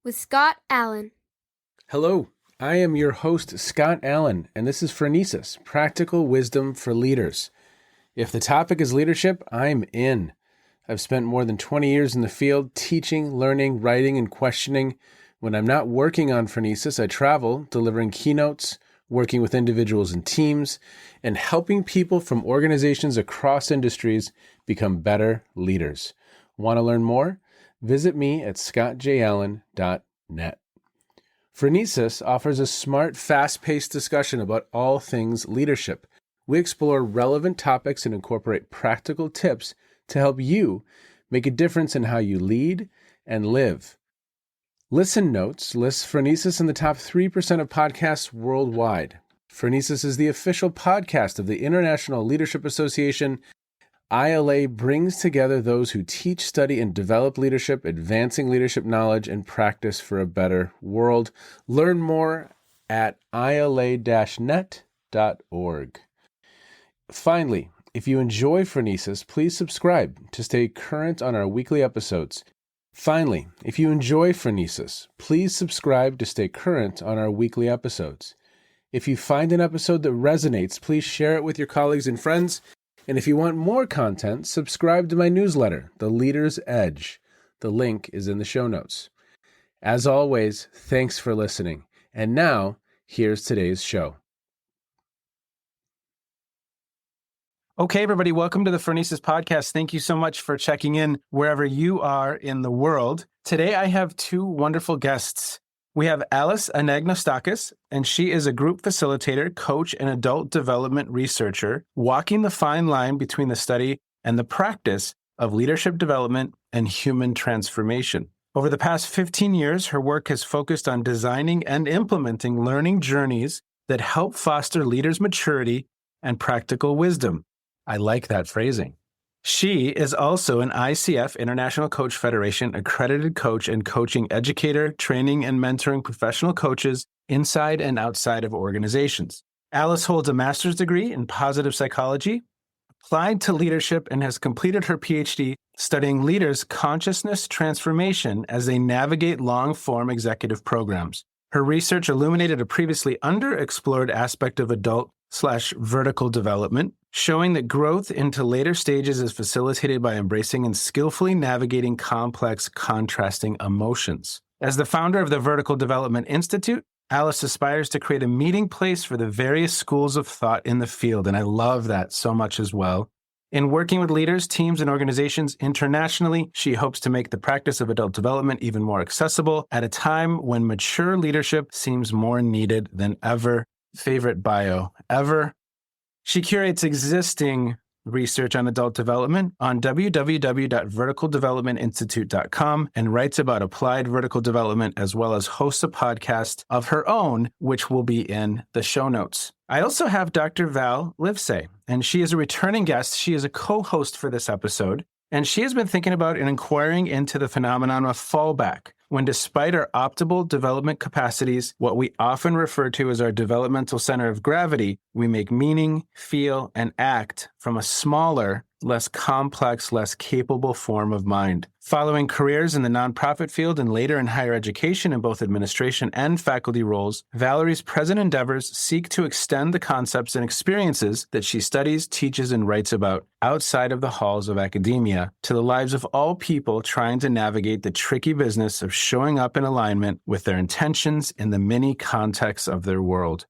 with Scott Allen. Hello, I am your host, Scott Allen, and this is Phronesis, Practical Wisdom for Leaders. If the topic is leadership, I'm in. I've spent more than 20 years in the field teaching, learning, writing, and questioning. When I'm not working on Phronesis, I travel, delivering keynotes, working with individuals and teams, and helping people from organizations across industries become better leaders. Want to learn more? Visit me at scottjallen.net. Phronesis offers a smart, fast-paced discussion about all things leadership. We explore relevant topics and incorporate practical tips to help you make a difference in how you lead and live. Listen Notes lists Phronesis in the top 3% of podcasts worldwide. Phronesis is the official podcast of the International Leadership Association. ILA brings together those who teach, study, and develop leadership, advancing leadership knowledge and practice for a better world. Learn more at ila-net.org. Finally, if you enjoy Phronesis, please subscribe to stay current on our weekly episodes. If you find an episode that resonates, please share it with your colleagues and friends. And if you want more content, subscribe to my newsletter, The Leader's Edge. The link is in the show notes. As always, thanks for listening. And now, here's today's show. Okay, everybody, welcome to the Phronesis Podcast. Thank you so much for checking in wherever you are in the world. Today, I have two wonderful guests. We have Alice Anagnostakis, and she is a group facilitator, coach, and adult development researcher, walking the fine line between the study and the practice of leadership development and human transformation. Over the past 15 years, her work has focused on designing and implementing learning journeys that help foster leaders' maturity and practical wisdom. I like that phrasing. She is also an ICF, International Coach Federation, accredited coach and coaching educator, training and mentoring professional coaches inside and outside of organizations. Alice holds a master's degree in positive psychology, applied to leadership, and has completed her Ph.D. studying leaders' consciousness transformation as they navigate long-form executive programs. Her research illuminated a previously underexplored aspect of adult/vertical development, showing that growth into later stages is facilitated by embracing and skillfully navigating complex, contrasting emotions. As the founder of the Vertical Development Institute, Alice aspires to create a meeting place for the various schools of thought in the field, and I love that so much as well. In working with leaders, teams, and organizations internationally, she hopes to make the practice of adult development even more accessible at a time when mature leadership seems more needed than ever. Favorite bio ever. She curates existing research on adult development on www.verticaldevelopmentinstitute.com and writes about applied vertical development, as well as hosts a podcast of her own, which will be in the show notes. I also have Dr. Val Livesay, and she is a returning guest. She is a co-host for this episode, and she has been thinking about and inquiring into the phenomenon of fallback, when despite our optimal development capacities, what we often refer to as our developmental center of gravity, we make meaning, feel, and act from a smaller, less complex, less capable form of mind. Following careers in the nonprofit field and later in higher education in both administration and faculty roles, Valerie's present endeavors seek to extend the concepts and experiences that she studies, teaches, and writes about outside of the halls of academia to the lives of all people trying to navigate the tricky business of showing up in alignment with their intentions in the many contexts of their world.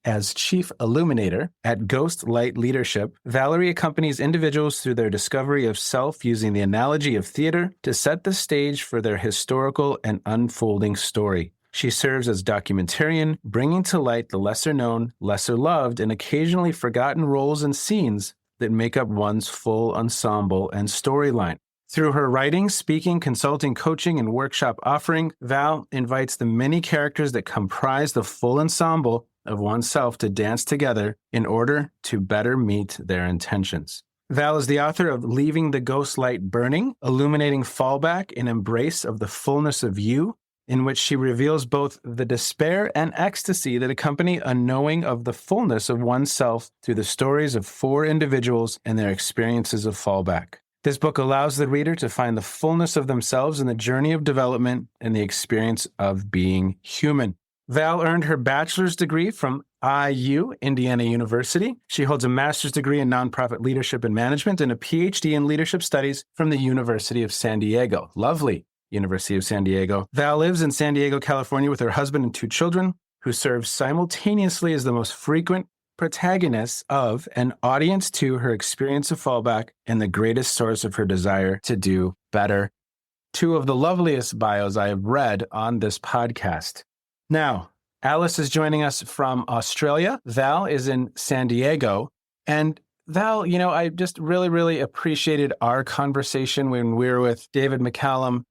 As Chief Illuminator at Ghost Light Leadership, Valerie accompanies individuals through their discovery of self using the analogy of theater to set the stage for their historical and unfolding story. She serves as documentarian, bringing to light the lesser-known, lesser-loved, and occasionally forgotten roles and scenes that make up one's full ensemble and storyline. Through her writing, speaking, consulting, coaching, and workshop offering, Val invites the many characters that comprise the full ensemble of oneself to dance together in order to better meet their intentions. Val is the author of Leaving the Ghost Light Burning, Illuminating Fallback in Embrace of the Fullness of You, in which she reveals both the despair and ecstasy that accompany a knowing of the fullness of oneself through the stories of 4 individuals and their experiences of fallback. This book allows the reader to find the fullness of themselves in the journey of development and the experience of being human. Val earned her bachelor's degree from IU, Indiana University. She holds a master's degree in nonprofit leadership and management and a Ph.D. in leadership studies from the University of San Diego. Lovely University of San Diego. Val lives in San Diego, California with her husband and 2 children, who serve simultaneously as the most frequent protagonists of an audience to her experience of fallback and the greatest source of her desire to do better. 2 of the loveliest bios I have read on this podcast. Now, Alice is joining us from Australia. Val is in San Diego. And Val, I just really, really appreciated our conversation when we were with David McCallum,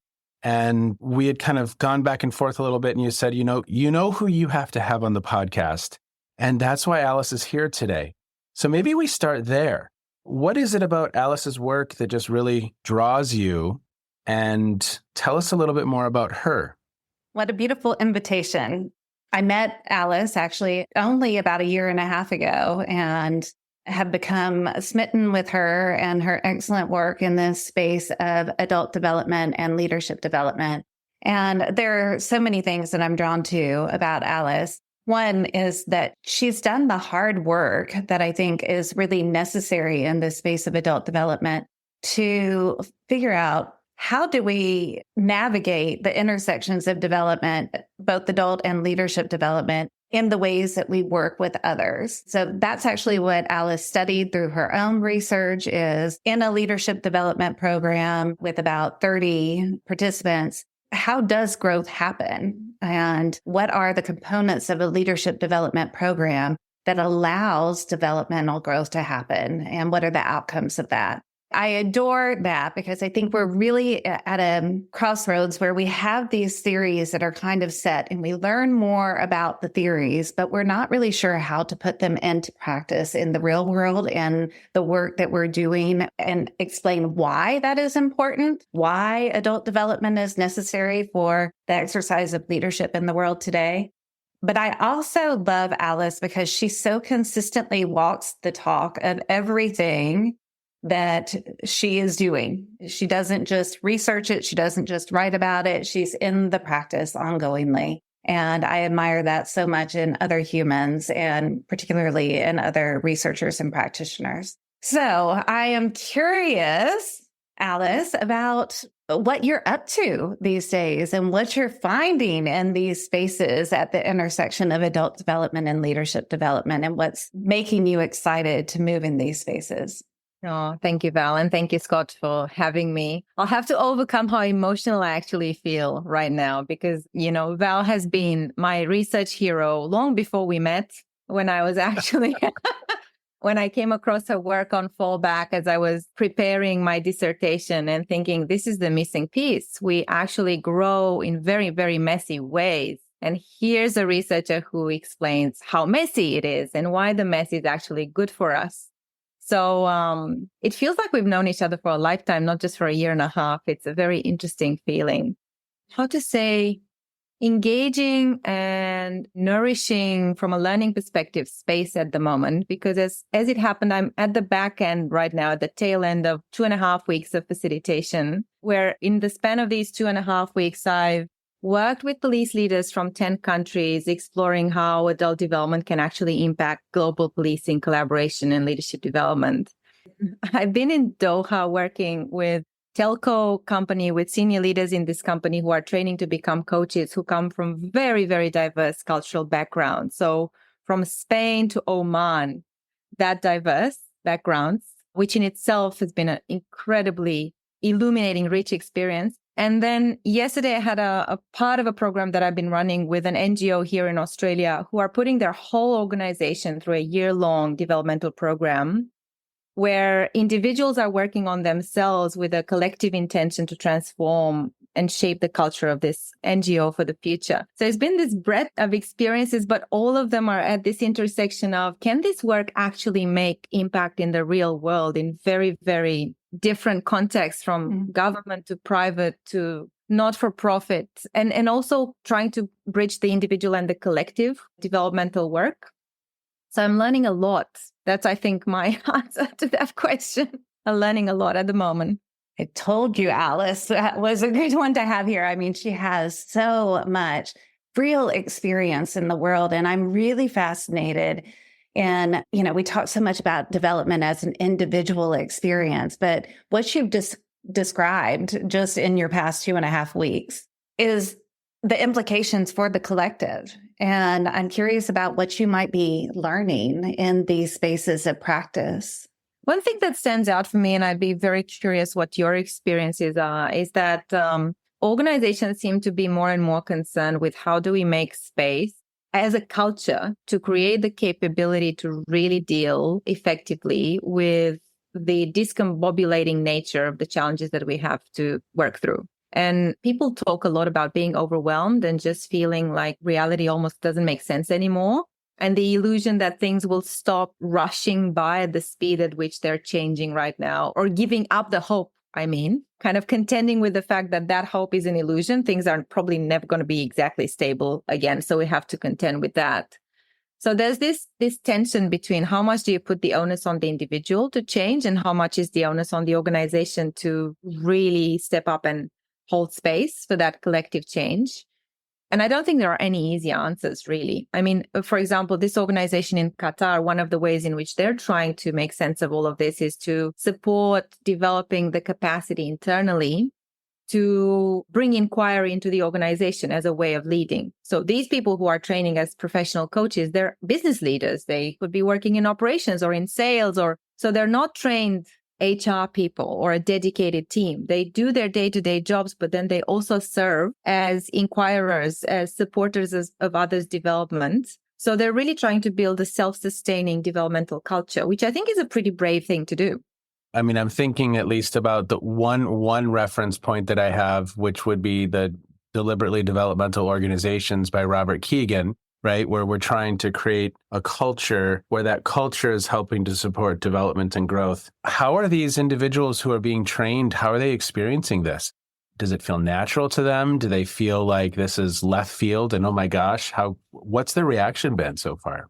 and we had kind of gone back and forth a little bit. And you said, you know who you have to have on the podcast. And that's why Alice is here today. So maybe we start there. What is it about Alice's work that just really draws you? And tell us a little bit more about her. What a beautiful invitation. I met Alice actually only about 1.5 years ago and have become smitten with her and her excellent work in this space of adult development and leadership development. And there are so many things that I'm drawn to about Alice. One is that she's done the hard work that I think is really necessary in this space of adult development to figure out how do we navigate the intersections of development, both adult and leadership development, in the ways that we work with others. So that's actually what Alice studied through her own research, is in a leadership development program with about 30 participants. How does growth happen? And what are the components of a leadership development program that allows developmental growth to happen? And what are the outcomes of that? I adore that because I think we're really at a crossroads where we have these theories that are kind of set and we learn more about the theories, but we're not really sure how to put them into practice in the real world and the work that we're doing, and explain why that is important, why adult development is necessary for the exercise of leadership in the world today. But I also love Alice because she so consistently walks the talk of everything that she is doing. She doesn't just research it. She doesn't just write about it. She's in the practice ongoingly. And I admire that so much in other humans, and particularly in other researchers and practitioners. So I am curious, Alice, about what you're up to these days and what you're finding in these spaces at the intersection of adult development and leadership development, and what's making you excited to move in these spaces. Oh, thank you, Val. And thank you, Scott, for having me. I'll have to overcome how emotional I actually feel right now because, Val has been my research hero long before we met, when I was actually, when I came across her work on fallback as I was preparing my dissertation and thinking, this is the missing piece. We actually grow in very, very messy ways. And here's a researcher who explains how messy it is and why the mess is actually good for us. So it feels like we've known each other for a lifetime, not just for 1.5 years. It's a very interesting feeling. How to say engaging and nourishing from a learning perspective space at the moment, because as it happened, I'm at the back end right now, at the tail end of 2.5 weeks of facilitation, where in the span of these 2.5 weeks, I've worked with police leaders from 10 countries, exploring how adult development can actually impact global policing collaboration and leadership development. I've been in Doha working with telco company, with senior leaders in this company who are training to become coaches, who come from very, very diverse cultural backgrounds. So from Spain to Oman, that diverse backgrounds, which in itself has been an incredibly illuminating, rich experience. And then yesterday I had a part of a program that I've been running with an NGO here in Australia, who are putting their whole organization through a year-long developmental program where individuals are working on themselves with a collective intention to transform and shape the culture of this NGO for the future. So it's been this breadth of experiences, but all of them are at this intersection of, can this work actually make impact in the real world in very, very different contexts, from government to private to not-for-profit, and also trying to bridge the individual and the collective developmental work. So I'm learning a lot. That's, I think, my answer to that question. learning a lot at the moment. I told you Alice that was a good one to have here. I mean, she has so much real experience in the world, and I'm really fascinated. And, we talk so much about development as an individual experience, but what you've described just in your past 2.5 weeks is the implications for the collective. And I'm curious about what you might be learning in these spaces of practice. One thing that stands out for me, and I'd be very curious what your experiences are, is that organizations seem to be more and more concerned with how do we make space as a culture to create the capability to really deal effectively with the discombobulating nature of the challenges that we have to work through. And people talk a lot about being overwhelmed and just feeling like reality almost doesn't make sense anymore. And the illusion that things will stop rushing by at the speed at which they're changing right now, or giving up the hope, kind of contending with the fact that that hope is an illusion. Things are probably never going to be exactly stable again. So we have to contend with that. So there's this tension between how much do you put the onus on the individual to change and how much is the onus on the organization to really step up and hold space for that collective change. And I don't think there are any easy answers, really. For example, this organization in Qatar, one of the ways in which they're trying to make sense of all of this is to support developing the capacity internally to bring inquiry into the organization as a way of leading. So these people who are training as professional coaches, they're business leaders. They could be working in operations or in sales, so they're not trained HR people or a dedicated team. They do their day-to-day jobs, but then they also serve as inquirers, as supporters of others' development. So they're really trying to build a self-sustaining developmental culture, which I think is a pretty brave thing to do. I'm thinking at least about the one reference point that I have, which would be the Deliberately Developmental Organizations by Robert Keegan, right? Where we're trying to create a culture where that culture is helping to support development and growth. How are these individuals who are being trained, how are they experiencing this? Does it feel natural to them? Do they feel like this is left field and oh my gosh, what's their reaction been so far?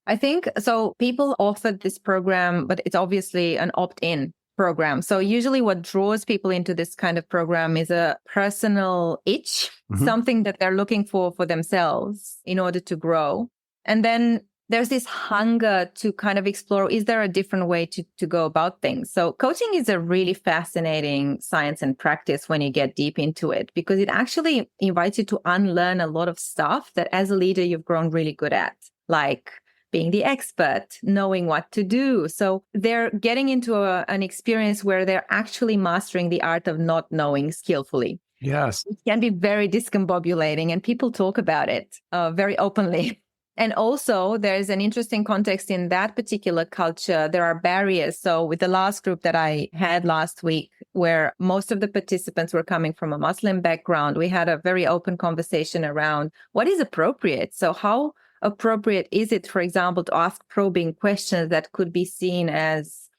I think so. People offered this program, but it's obviously an opt-in program. So usually what draws people into this kind of program is a personal itch, something that they're looking for themselves in order to grow. And then there's this hunger to kind of explore, is there a different way to go about things? So coaching is a really fascinating science and practice when you get deep into it, because it actually invites you to unlearn a lot of stuff that as a leader you've grown really good at, like being the expert, knowing what to do. So they're getting into an experience where they're actually mastering the art of not knowing skillfully. Yes. It can be very discombobulating, and people talk about it very openly. And also, there's an interesting context in that particular culture. There are barriers. So with the last group that I had last week, where most of the participants were coming from a Muslim background, we had a very open conversation around what is appropriate. So how appropriate is it, for example, to ask probing questions that could be seen as,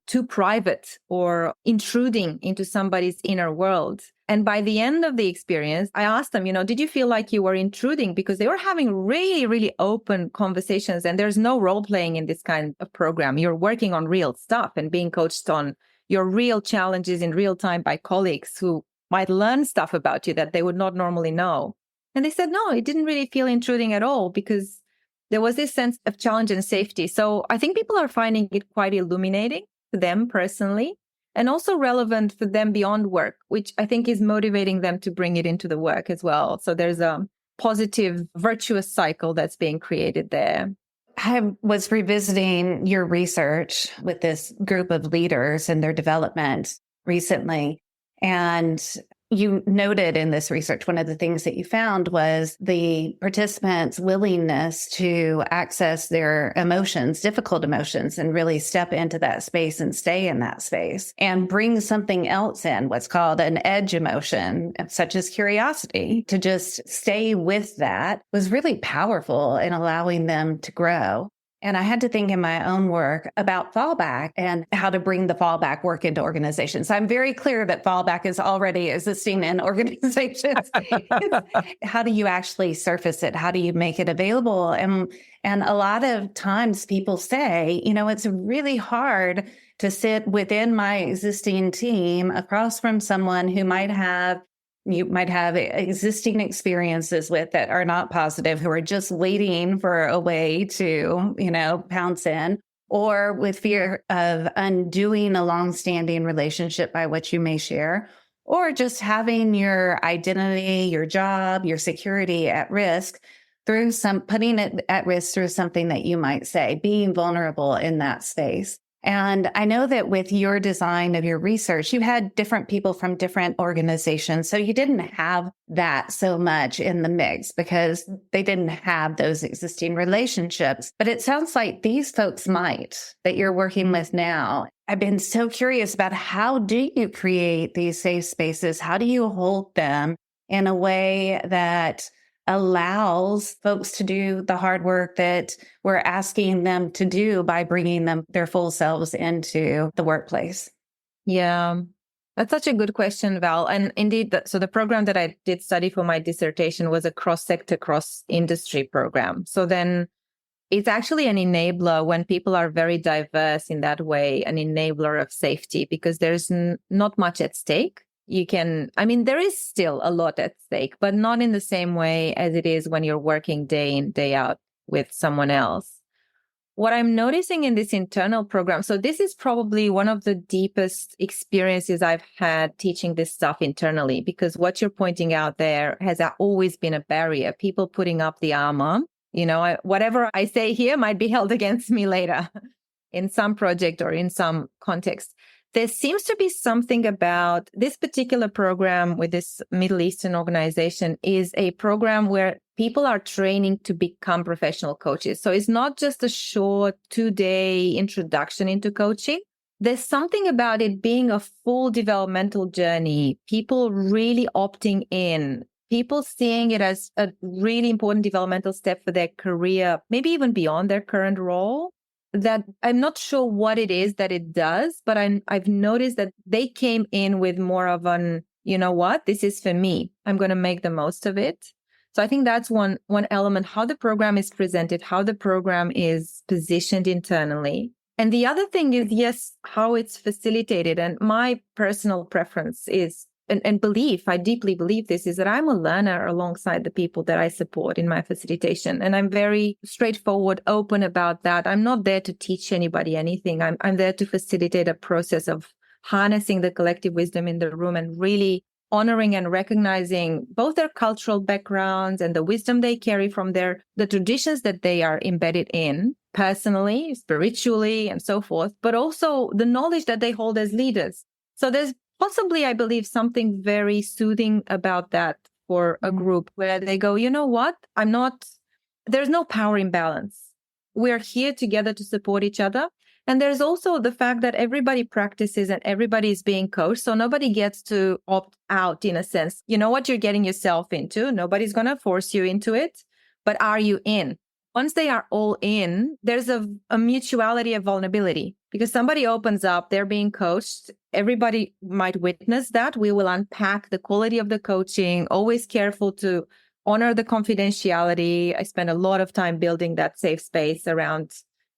too private or intruding into somebody's inner world? And by the end of the experience, I asked them, did you feel like you were intruding? Because they were having really, really open conversations, and there's no role playing in this kind of program. You're working on real stuff and being coached on your real challenges in real time by colleagues who might learn stuff about you that they would not normally know. And they said, no, it didn't really feel intruding at all, because there was this sense of challenge and safety. So I think people are finding it quite illuminating to them personally, and also relevant for them beyond work, which I think is motivating them to bring it into the work as well. So there's a positive, virtuous cycle that's being created there. I was revisiting your research with this group of leaders and their development recently. And you noted in this research, one of the things that you found was the participants' willingness to access their emotions, difficult emotions, and really step into that space and stay in that space and bring something else in, what's called an edge emotion, such as curiosity, to just stay with that was really powerful in allowing them to grow. And I had to think in my own work about fallback and how to bring the fallback work into organizations. I'm very clear that fallback is already existing in organizations. How do you actually surface it? How do you make it available? And a lot of times people say, it's really hard to sit within my existing team across from someone who you might have existing experiences with that are not positive, who are just waiting for a way to, pounce in, or with fear of undoing a longstanding relationship by what you may share, or just having your identity, your job, your security at risk putting it at risk through something that you might say, being vulnerable in that space. And I know that with your design of your research, you had different people from different organizations. So you didn't have that so much in the mix because they didn't have those existing relationships. But it sounds like these folks that you're working with now. I've been so curious about how do you create these safe spaces? How do you hold them in a way that allows folks to do the hard work that we're asking them to do by bringing them their full selves into the workplace? Yeah, that's such a good question, Val. And indeed, so the program that I did study for my dissertation was a cross-sector, cross-industry program. So then it's actually an enabler when people are very diverse in that way, an enabler of safety, because there's not much at stake. There is still a lot at stake, but not in the same way as it is when you're working day in, day out with someone else. What I'm noticing in this internal program, so this is probably one of the deepest experiences I've had teaching this stuff internally, because what you're pointing out there has always been a barrier. People putting up the armor, whatever I say here might be held against me later in some project or in some context. There seems to be something about this particular program with this Middle Eastern organization is a program where people are training to become professional coaches. So it's not just a short 2-day introduction into coaching. There's something about it being a full developmental journey, people really opting in, people seeing it as a really important developmental step for their career, maybe even beyond their current role. That I'm not sure what it is that it does, but I've noticed that they came in with more of this is for me. I'm going to make the most of it. So I think that's one element, how the program is presented, how the program is positioned internally. And the other thing is, yes, how it's facilitated. And my personal preference is, and belief, I deeply believe this, is that I'm a learner alongside the people that I support in my facilitation. And I'm very straightforward, open about that. I'm not there to teach anybody anything. I'm there to facilitate a process of harnessing the collective wisdom in the room and really honoring and recognizing both their cultural backgrounds and the wisdom they carry from the traditions that they are embedded in personally, spiritually, and so forth, but also the knowledge that they hold as leaders. So there's possibly, I believe, something very soothing about that for a group where they go, you know what? There's no power imbalance. We're here together to support each other. And there's also the fact that everybody practices and everybody is being coached. So nobody gets to opt out in a sense. You know what you're getting yourself into. Nobody's going to force you into it. But are you in? Once they are all in, there's a mutuality of vulnerability because somebody opens up, they're being coached. Everybody might witness that. We will unpack the quality of the coaching, always careful to honor the confidentiality. I spend a lot of time building that safe space around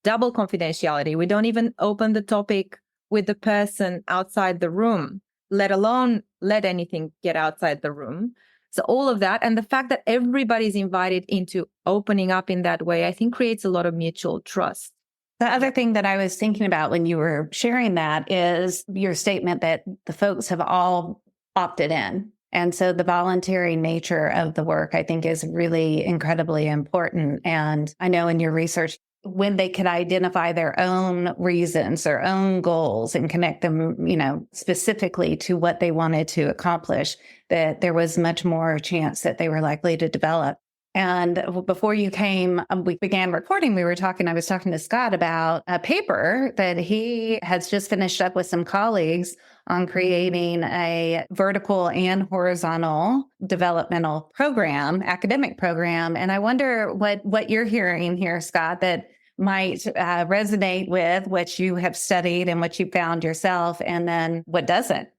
double confidentiality. We don't even open the topic with the person outside the room, let alone let anything get outside the room. So all of that, and the fact that everybody's invited into opening up in that way, I think creates a lot of mutual trust. The other thing that I was thinking about when you were sharing that is your statement that the folks have all opted in. And so the voluntary nature of the work, I think, is really incredibly important. And I know in your research, when they could identify their own reasons, their own goals, and connect them, specifically to what they wanted to accomplish, that there was much more chance that they were likely to develop. And before you came, we began recording, I was talking to Scott about a paper that he has just finished up with some colleagues on creating a vertical and horizontal developmental program, academic program. And I wonder what you're hearing here, Scott, that might resonate with, what you have studied and what you found yourself, and then what doesn't.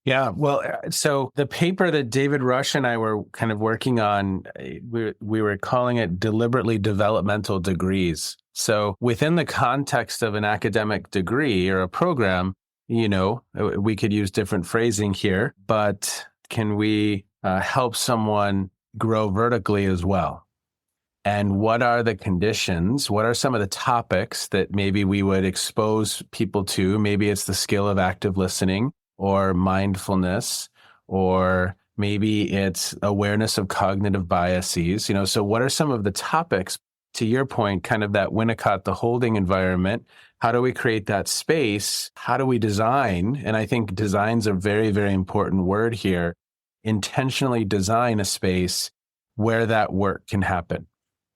Yeah, well, so the paper that David Rush and I were kind of working on, we were calling it deliberately developmental degrees. So within the context of an academic degree or a program, we could use different phrasing here, but can we help someone grow vertically as well? And what are the conditions? What are some of the topics that maybe we would expose people to? Maybe it's the skill of active listening or mindfulness, or maybe it's awareness of cognitive biases. So what are some of the topics, to your point, kind of that Winnicott, the holding environment? How do we create that space? How do we design? And I think design's a very, very important word here. Intentionally design a space where that work can happen.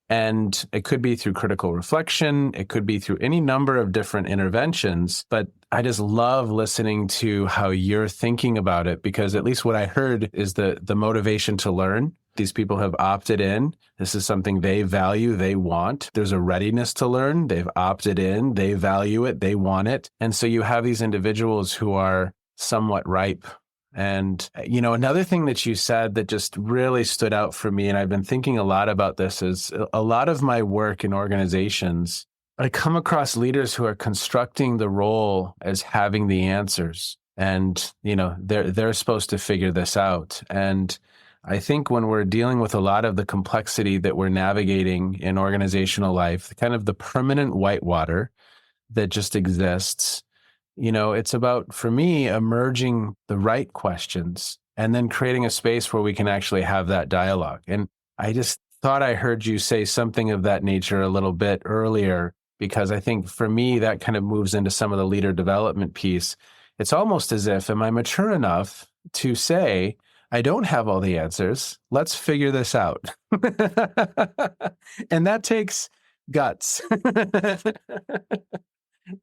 And it could be through critical reflection. It could be through any number of different interventions. But I just love listening to how you're thinking about it, because at least what I heard is the motivation to learn. These people have opted in. This is something they value, they want. There's a readiness to learn. They've opted in. They value it. They want it. And so you have these individuals who are somewhat ripe. And, another thing that you said that just really stood out for me, and I've been thinking a lot about this, is a lot of my work in organizations, I come across leaders who are constructing the role as having the answers. And, they're supposed to figure this out. And I think when we're dealing with a lot of the complexity that we're navigating in organizational life, kind of the permanent whitewater that just exists, it's about, for me, emerging the right questions and then creating a space where we can actually have that dialogue. And I just thought I heard you say something of that nature a little bit earlier, because I think for me, that kind of moves into some of the leader development piece. It's almost as if, am I mature enough to say, I don't have all the answers. Let's figure this out. And that takes guts.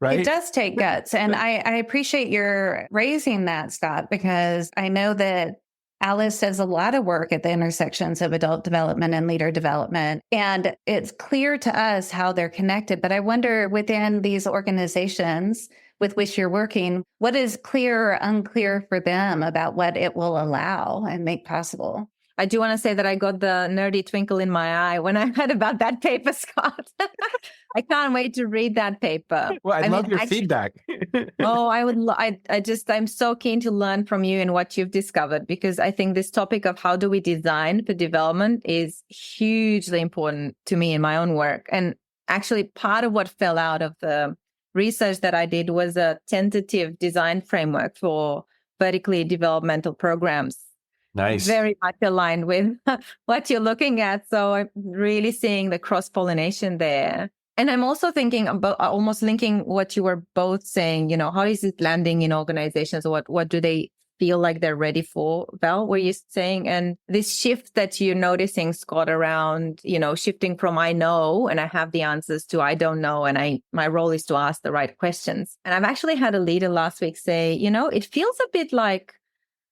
Right? It does take guts. And I appreciate your raising that, Scott, because I know that Alice does a lot of work at the intersections of adult development and leader development. And it's clear to us how they're connected. But I wonder, within these organizations with which you're working, what is clear or unclear for them about what it will allow and make possible? I do want to say that I got the nerdy twinkle in my eye when I heard about that paper, Scott. I can't wait to read that paper. Well, I love your feedback. I'm so keen to learn from you and what you've discovered, because I think this topic of how do we design for development is hugely important to me in my own work. And actually, part of what fell out of the research that I did was a tentative design framework for vertically developmental programs. Nice. Very much aligned with what you're looking at. So I'm really seeing the cross-pollination there. And I'm also thinking about almost linking what you were both saying, how is it landing in organizations? What do they feel like they're ready for? Val, were you saying? And this shift that you're noticing, Scott, around, shifting from I know and I have the answers to I don't know. And my role is to ask the right questions. And I've actually had a leader last week say, it feels a bit like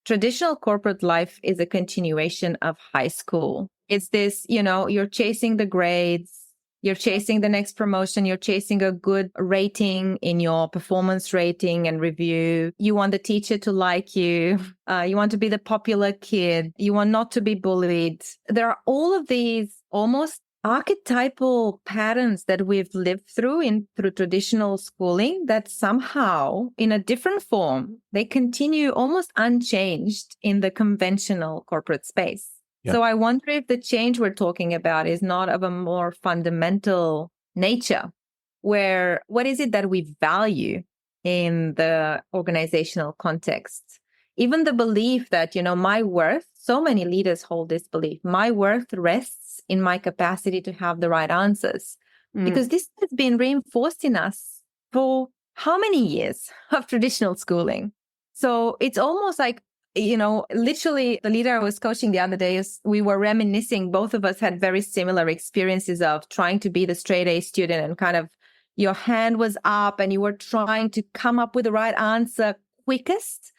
traditional corporate life is a continuation of high school. It's this, you're chasing the grades, you're chasing the next promotion, you're chasing a good rating in your performance rating and review. You want the teacher to like you. You want to be the popular kid. You want not to be bullied. There are all of these almost archetypal patterns that we've lived through traditional schooling that somehow, in a different form, they continue almost unchanged in the conventional corporate space. Yeah. So I wonder if the change we're talking about is not of a more fundamental nature, where what is it that we value in the organizational context? Even the belief that, my worth, so many leaders hold this belief, my worth rests in my capacity to have the right answers. Because this has been reinforced in us for how many years of traditional schooling? So it's almost like, literally the leader I was coaching the other day, we were reminiscing, both of us had very similar experiences of trying to be the straight A student, and kind of your hand was up and you were trying to come up with the right answer quickest.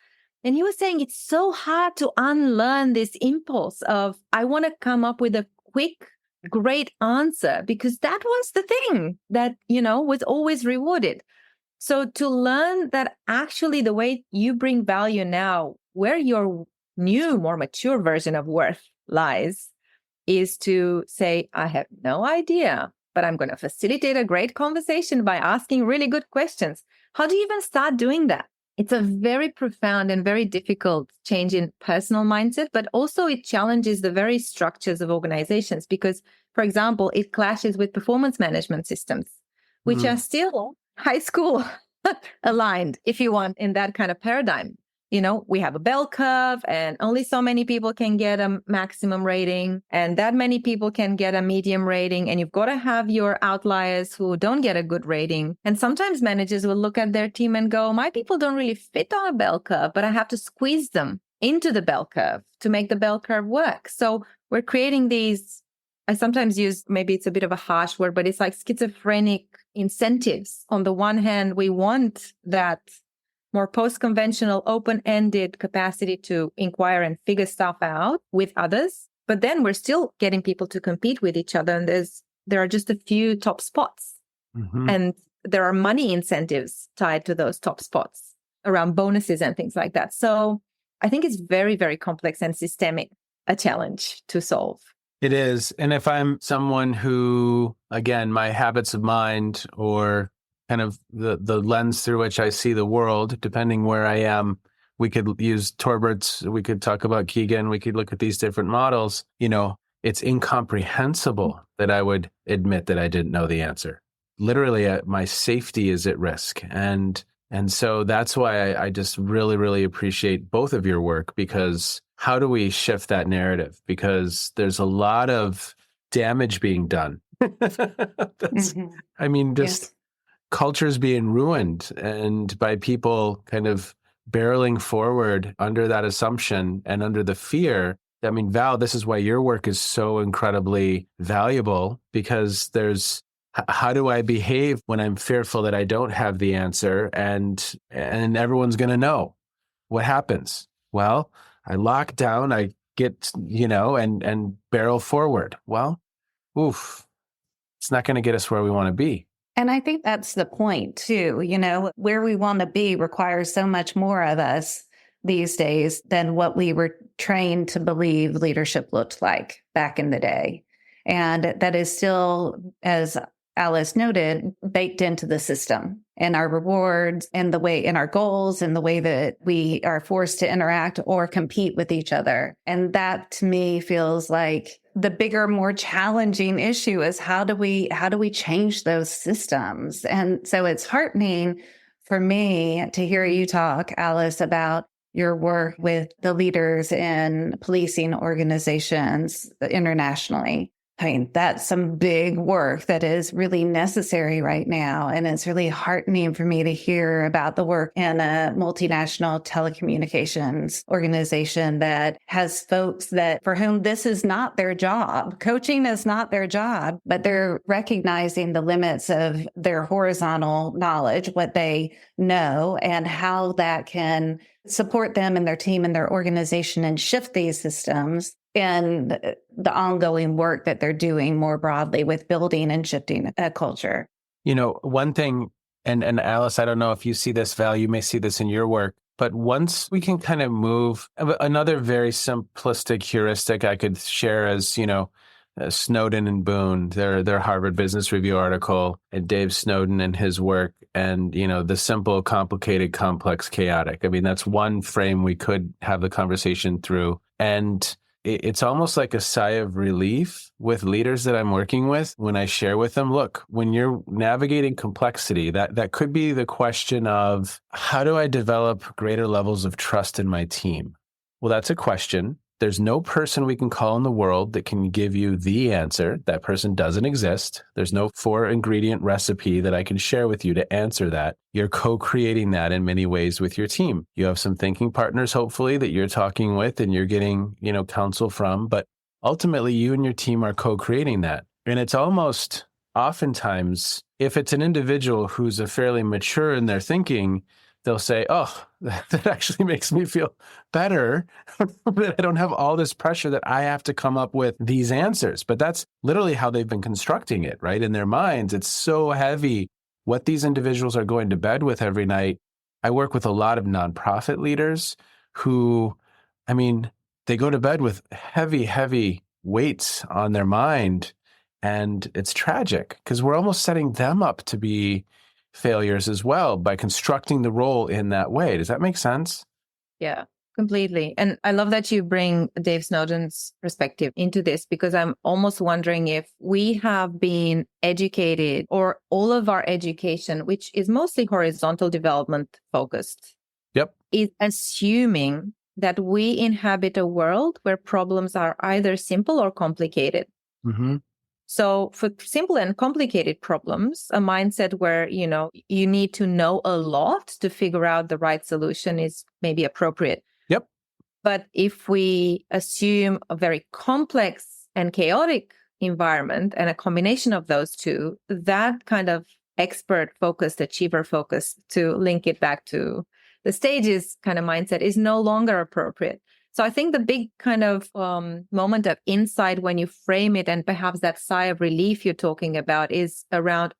And he was saying it's so hard to unlearn this impulse of, I want to come up with a quick great answer, because that was the thing that, was always rewarded. So to learn that actually the way you bring value now, where your new, more mature version of worth lies, is to say, I have no idea, but I'm going to facilitate a great conversation by asking really good questions. How do you even start doing that? It's a very profound and very difficult change in personal mindset, but also it challenges the very structures of organizations because, for example, it clashes with performance management systems, which are still high school aligned, if you want, in that kind of paradigm. We have a bell curve and only so many people can get a maximum rating and that many people can get a medium rating. And you've got to have your outliers who don't get a good rating. And sometimes managers will look at their team and go, my people don't really fit on a bell curve, but I have to squeeze them into the bell curve to make the bell curve work. So we're creating these, I sometimes use, maybe it's a bit of a harsh word, but it's like schizophrenic incentives. On the one hand, we want that more post-conventional, open-ended capacity to inquire and figure stuff out with others. But then we're still getting people to compete with each other. And there are just a few top spots. And there are money incentives tied to those top spots around bonuses and things like that. So I think it's very, very complex and systemic, a challenge to solve. It is. And if I'm someone who, again, my habits of mind or kind of the lens through which I see the world, depending where I am, we could use Torbert's, we could talk about Keegan, we could look at these different models. It's incomprehensible that I would admit that I didn't know the answer. Literally, my safety is at risk. And so that's why I just really, really appreciate both of your work, because how do we shift that narrative? Because there's a lot of damage being done. Yes. Cultures being ruined and by people kind of barreling forward under that assumption and under the fear. Val, this is why your work is so incredibly valuable, because there's how do I behave when I'm fearful that I don't have the answer and everyone's going to know what happens? Well, I lock down, I get, and barrel forward. Well, it's not going to get us where we want to be. And I think that's the point too. Where we want to be requires so much more of us these days than what we were trained to believe leadership looked like back in the day. And that is still, as Alice noted, baked into the system and our rewards and the way in our goals and the way that we are forced to interact or compete with each other. And that to me feels like the bigger, more challenging issue is how do we change those systems? And so it's heartening for me to hear you talk, Alice, about your work with the leaders in policing organizations internationally. That's some big work that is really necessary right now. And it's really heartening for me to hear about the work in a multinational telecommunications organization that has folks for whom this is not their job. Coaching is not their job, but they're recognizing the limits of their horizontal knowledge, what they know, and how that can support them and their team and their organization and shift these systems and the ongoing work that they're doing more broadly with building and shifting a culture. One thing, and Alice, I don't know if you see this, Val, you may see this in your work, but once we can kind of move, another very simplistic heuristic I could share as, Snowden and Boone, their Harvard Business Review article, and Dave Snowden and his work, and, the simple, complicated, complex, chaotic. That's one frame we could have the conversation through. And it's almost like a sigh of relief with leaders that I'm working with when I share with them, look, when you're navigating complexity, that could be the question of how do I develop greater levels of trust in my team? Well, that's a question. There's no person we can call in the world that can give you the answer. That person doesn't exist. There's no 4-ingredient recipe that I can share with you to answer that. You're co-creating that in many ways with your team. You have some thinking partners, hopefully, that you're talking with and you're getting, counsel from. But ultimately, you and your team are co-creating that. And it's almost oftentimes, if it's an individual who's fairly mature in their thinking, they'll say, oh, that actually makes me feel better that I don't have all this pressure that I have to come up with these answers. But that's literally how they've been constructing it, right? In their minds, it's so heavy what these individuals are going to bed with every night. I work with a lot of nonprofit leaders who, I mean, they go to bed with heavy, heavy weights on their mind. And it's tragic because we're almost setting them up to be failures as well by constructing the role in that way. Does that make sense? Yeah, completely. And I love that you bring Dave Snowden's perspective into this, because I'm almost wondering if we have been educated, or all of our education, which is mostly horizontal development focused, Yep. is assuming that we inhabit a world where problems are either simple or complicated. Mm-hmm. So for simple and complicated problems, a mindset where, you need to know a lot to figure out the right solution is maybe appropriate. Yep. But if we assume a very complex and chaotic environment and a combination of those two, that kind of expert focused, achiever focused, to link it back to the stages kind of mindset, is no longer appropriate. So I think the big kind of moment of insight when you frame it, and perhaps that sigh of relief you're talking about, is around,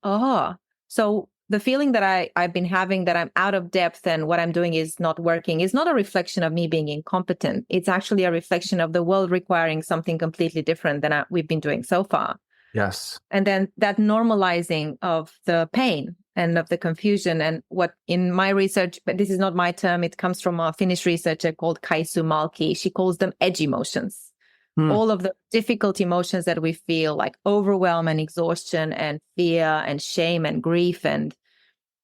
so the feeling that I've been having that I'm out of depth and what I'm doing is not working is not a reflection of me being incompetent. It's actually a reflection of the world requiring something completely different than we've been doing so far. Yes. And then that normalizing of the pain and of the confusion, and what in my research, but this is not my term, it comes from a Finnish researcher called Kaisu Malki. She calls them edge emotions. All of the difficult emotions that we feel, like overwhelm and exhaustion and fear and shame and grief and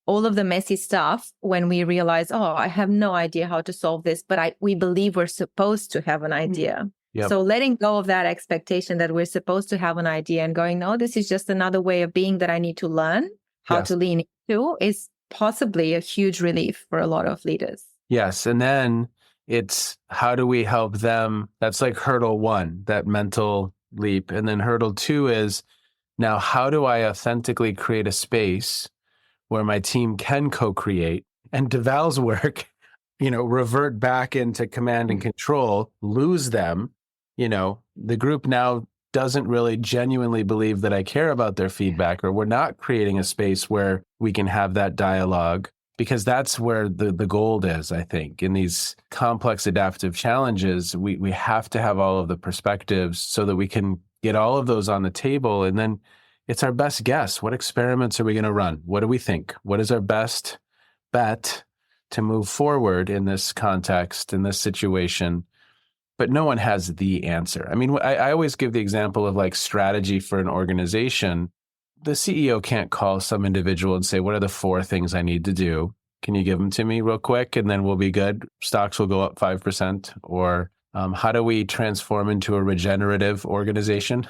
all of the messy stuff, when we realize, I have no idea how to solve this, but we believe we're supposed to have an idea. Yep. So letting go of that expectation that we're supposed to have an idea and going, no, this is just another way of being that I need to learn how to lean into, is possibly a huge relief for a lot of leaders. Yes. And then it's, how do we help them? That's like hurdle one, that mental leap. And then hurdle two is, now how do I authentically create a space where my team can co-create? And to Val's work, revert back into command and control, lose them. The group now doesn't really genuinely believe that I care about their feedback, or we're not creating a space where we can have that dialogue, because that's where the gold is, I think. In these complex adaptive challenges, we have to have all of the perspectives so that we can get all of those on the table. And then it's our best guess. What experiments are we going to run? What do we think? What is our best bet to move forward in this context, in this situation? But no one has the answer. I mean, I always give the example of like strategy for an organization. The CEO can't call some individual and say, what are the 4 things I need to do? Can you give them to me real quick? And then we'll be good. Stocks will go up 5%. Or how do we transform into a regenerative organization?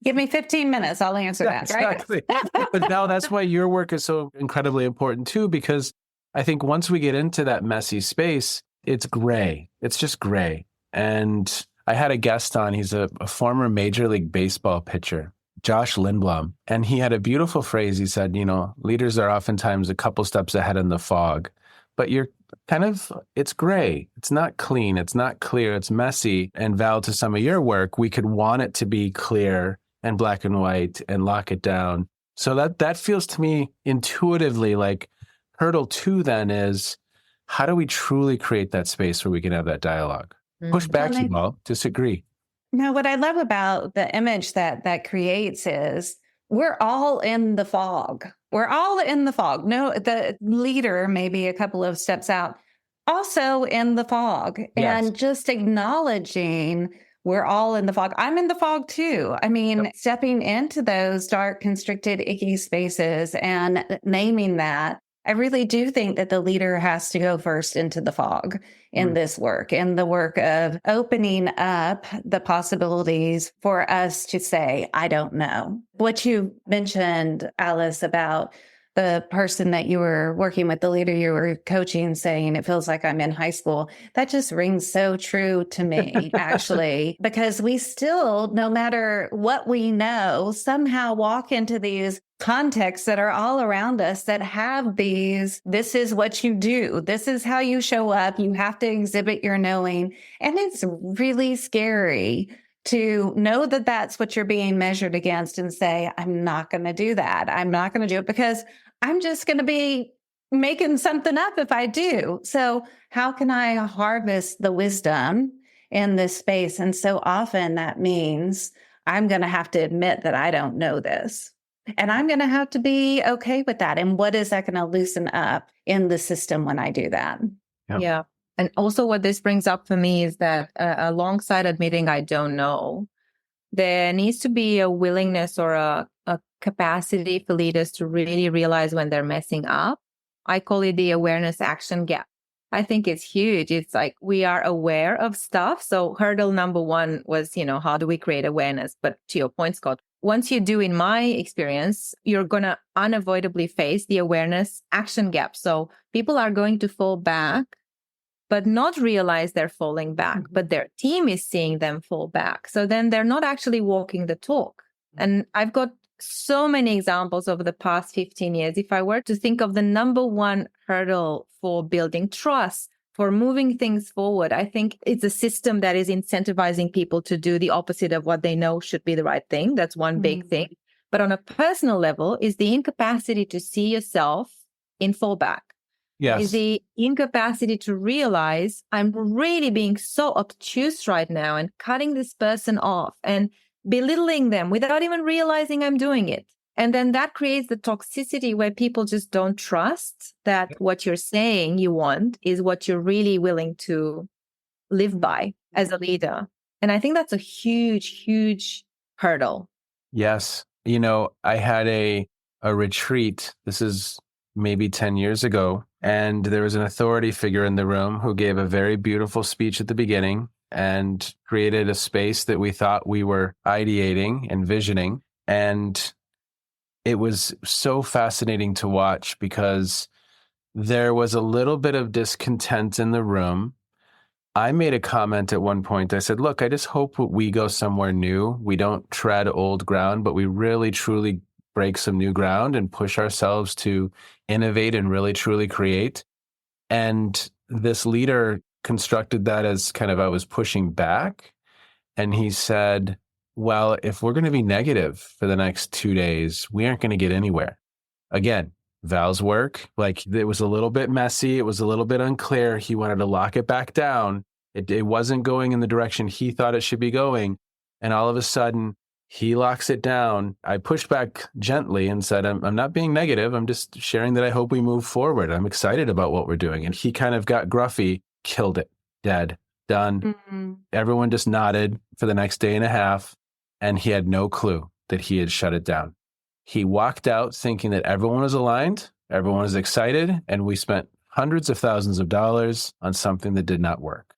Give me 15 minutes. I'll answer that. Exactly. Right? But now that's why your work is so incredibly important too, because I think once we get into that messy space, it's gray. It's just gray. And I had a guest on. He's a former Major League Baseball pitcher, Josh Lindblom. And he had a beautiful phrase. He said, leaders are oftentimes a couple steps ahead in the fog, but you're it's gray. It's not clean. It's not clear. It's messy. And Val, to some of your work, we could want it to be clear and black and white and lock it down. So that feels to me intuitively like hurdle 2 then is, how do we truly create that space where we can have that dialogue? Push back, Val, disagree. No, what I love about the image that creates is we're all in the fog. We're all in the fog. No, the leader may be a couple of steps out, also in the fog. Yes. And just acknowledging we're all in the fog. I'm in the fog too. I mean, stepping into those dark, constricted, icky spaces and naming that. I really do think that the leader has to go first into the fog in this work, in the work of opening up the possibilities for us to say, I don't know. What you mentioned, Alice, about the person that you were working with, the leader you were coaching, saying, it feels like I'm in high school. That just rings so true to me, actually, because we still, no matter what we know, somehow walk into these contexts that are all around us that have these, this is what you do. This is how you show up. You have to exhibit your knowing. And it's really scary to know that that's what you're being measured against and say, I'm not going to do that. I'm not going to do it because I'm just going to be making something up if I do. So how can I harvest the wisdom in this space? And so often that means I'm going to have to admit that I don't know this. And I'm going to have to be okay with that. And what is that going to loosen up in the system when I do that? Yeah. And also what this brings up for me is that alongside admitting I don't know, there needs to be a willingness or a capacity for leaders to really realize when they're messing up. I call it the awareness action gap. I think it's huge. It's like we are aware of stuff. So hurdle number one was, how do we create awareness? But to your point, Scott, once you do, in my experience, you're going to unavoidably face the awareness action gap. So people are going to fall back, but not realize they're falling back, but their team is seeing them fall back. So then they're not actually walking the talk. And I've got so many examples over the past 15 years. If I were to think of the number one hurdle for building trust, for moving things forward, I think it's a system that is incentivizing people to do the opposite of what they know should be the right thing. That's one big thing. But on a personal level is the incapacity to see yourself in fallback. Yes. Is the incapacity to realize I'm really being so obtuse right now and cutting this person off and belittling them without even realizing I'm doing it. And then that creates the toxicity where people just don't trust that what you're saying you want is what you're really willing to live by as a leader. And I think that's a huge, huge hurdle. Yes. I had a retreat. This is maybe 10 years ago. And there was an authority figure in the room who gave a very beautiful speech at the beginning and created a space that we thought we were ideating, envisioning. And it was so fascinating to watch because there was a little bit of discontent in the room. I made a comment at one point. I said, look, I just hope we go somewhere new. We don't tread old ground, but we really, truly break some new ground and push ourselves to innovate and really, truly create. And this leader constructed that as kind of I was pushing back. And he said, well, if we're going to be negative for the next 2 days, we aren't going to get anywhere. Again, Val's work, like it was a little bit messy. It was a little bit unclear. He wanted to lock it back down. It wasn't going in the direction he thought it should be going. And all of a sudden, he locks it down. I pushed back gently and said, I'm not being negative. I'm just sharing that I hope we move forward. I'm excited about what we're doing. And he kind of got gruffy, killed it, dead, done. Mm-hmm. Everyone just nodded for the next day and a half. And he had no clue that he had shut it down. He walked out thinking that everyone was aligned, everyone was excited, and we spent hundreds of thousands of dollars on something that did not work.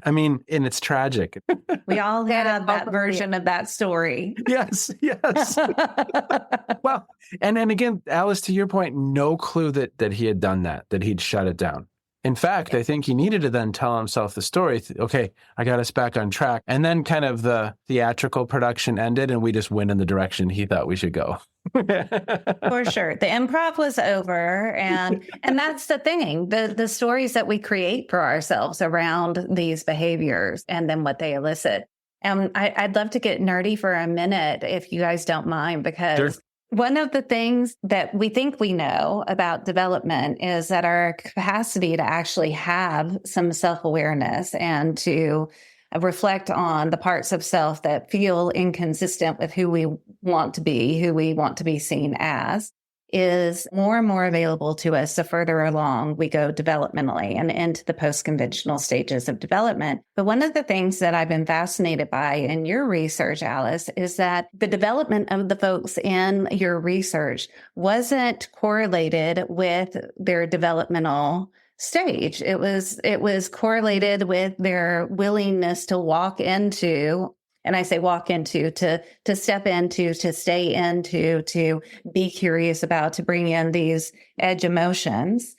I mean, and it's tragic. We all had that version of that story. Yes. Well, and again, Alice, to your point, no clue that he had done that he'd shut it down. In fact, I think he needed to then tell himself the story. Okay, I got us back on track. And then kind of the theatrical production ended and we just went in the direction he thought we should go. For sure. The improv was over. And that's the thing, the stories that we create for ourselves around these behaviors and then what they elicit. And I'd love to get nerdy for a minute, if you guys don't mind, because Sure. One of the things that we think we know about development is that our capacity to actually have some self-awareness and to reflect on the parts of self that feel inconsistent with who we want to be seen as, is more and more available to us the further along we go developmentally and into the post-conventional stages of development. But one of the things that I've been fascinated by in your research, Alice, is that the development of the folks in your research wasn't correlated with their developmental stage. It was correlated with their willingness to walk into, and I say walk into, to step into, to stay into, to be curious about, to bring in these edge emotions.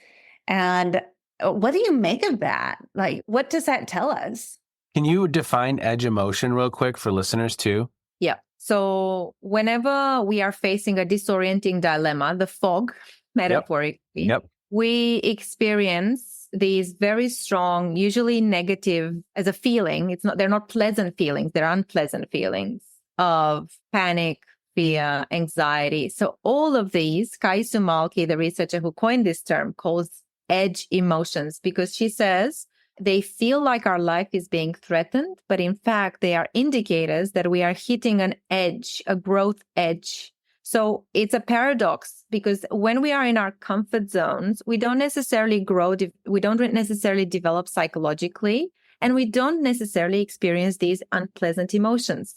And what do you make of that? Like, what does that tell us? Can you define edge emotion real quick for listeners too? Yeah. So whenever we are facing a disorienting dilemma, the fog, metaphorically, we experience these very strong, usually negative as a feeling. They're not pleasant feelings. They're unpleasant feelings of panic, fear, anxiety. So all of these, Kaisu Malki, the researcher who coined this term, calls edge emotions, because she says they feel like our life is being threatened, but in fact, they are indicators that we are hitting an edge, a growth edge. So it's a paradox, because when we are in our comfort zones, we don't necessarily grow, we don't necessarily develop psychologically, and we don't necessarily experience these unpleasant emotions.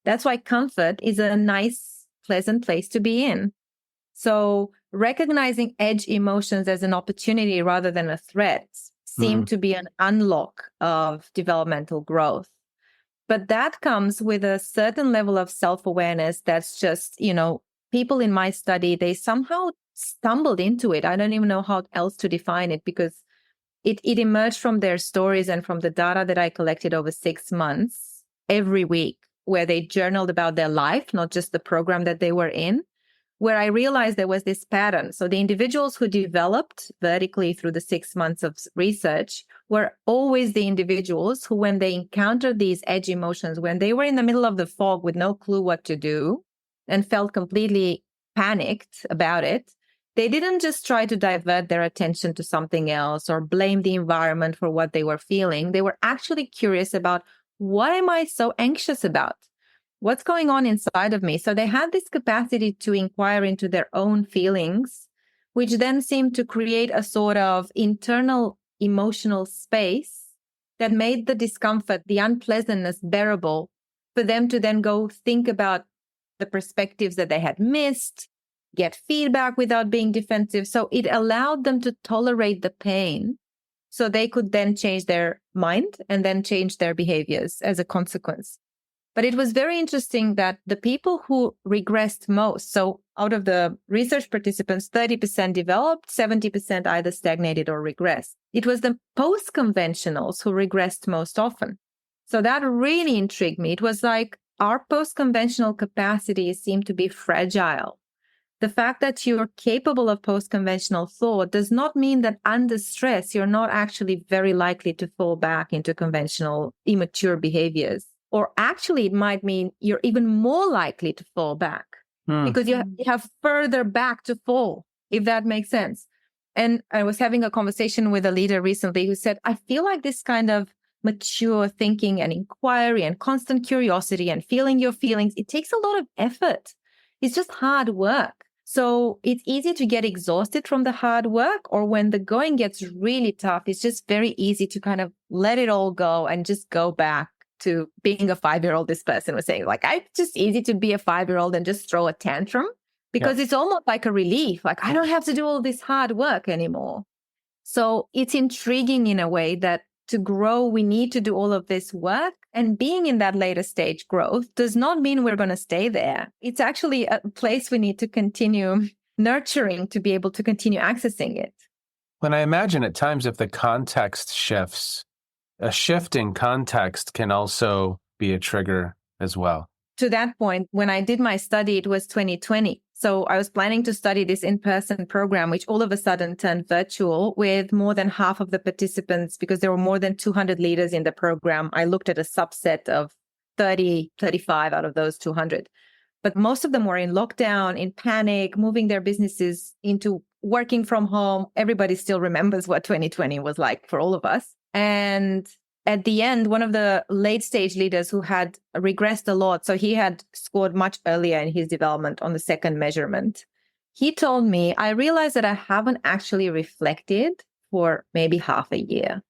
That's why comfort is a nice, pleasant place to be in. So recognizing edge emotions as an opportunity rather than a threat seem to be an unlock of developmental growth. But that comes with a certain level of self-awareness that's just, people in my study, they somehow stumbled into it. I don't even know how else to define it, because it emerged from their stories and from the data that I collected over 6 months every week, where they journaled about their life, not just the program that they were in, where I realized there was this pattern. So the individuals who developed vertically through the 6 months of research were always the individuals who, when they encountered these edge emotions, when they were in the middle of the fog with no clue what to do and felt completely panicked about it, they didn't just try to divert their attention to something else or blame the environment for what they were feeling. They were actually curious about, what am I so anxious about? What's going on inside of me? So they had this capacity to inquire into their own feelings, which then seemed to create a sort of internal emotional space that made the discomfort, the unpleasantness bearable for them to then go think about the perspectives that they had missed, get feedback without being defensive. So it allowed them to tolerate the pain so they could then change their mind and then change their behaviors as a consequence. But it was very interesting that the people who regressed most, so out of the research participants, 30% developed, 70% either stagnated or regressed. It was the post-conventionals who regressed most often. So that really intrigued me. It was like our post-conventional capacities seem to be fragile. The fact that you're capable of post-conventional thought does not mean that under stress, you're not actually very likely to fall back into conventional immature behaviors. Or actually, it might mean you're even more likely to fall back because you have further back to fall, if that makes sense. And I was having a conversation with a leader recently who said, I feel like this kind of mature thinking and inquiry and constant curiosity and feeling your feelings, it takes a lot of effort. It's just hard work. So it's easy to get exhausted from the hard work, or when the going gets really tough, it's just very easy to kind of let it all go and just go back to being a 5-year-old. This person was saying, like, it's just easy to be a 5-year-old and just throw a tantrum because it's almost like a relief. Like, I don't have to do all this hard work anymore. So it's intriguing in a way that to grow, we need to do all of this work. And being in that later stage growth does not mean we're going to stay there. It's actually a place we need to continue nurturing to be able to continue accessing it. When I imagine at times if the context shifts, a shift in context can also be a trigger as well. To that point, when I did my study, it was 2020. So I was planning to study this in-person program, which all of a sudden turned virtual with more than half of the participants, because there were more than 200 leaders in the program. I looked at a subset of 30, 35 out of those 200. But most of them were in lockdown, in panic, moving their businesses into working from home. Everybody still remembers what 2020 was like for all of us. And at the end, one of the late stage leaders who had regressed a lot, so he had scored much earlier in his development on the second measurement. He told me, I realized that I haven't actually reflected for maybe half a year.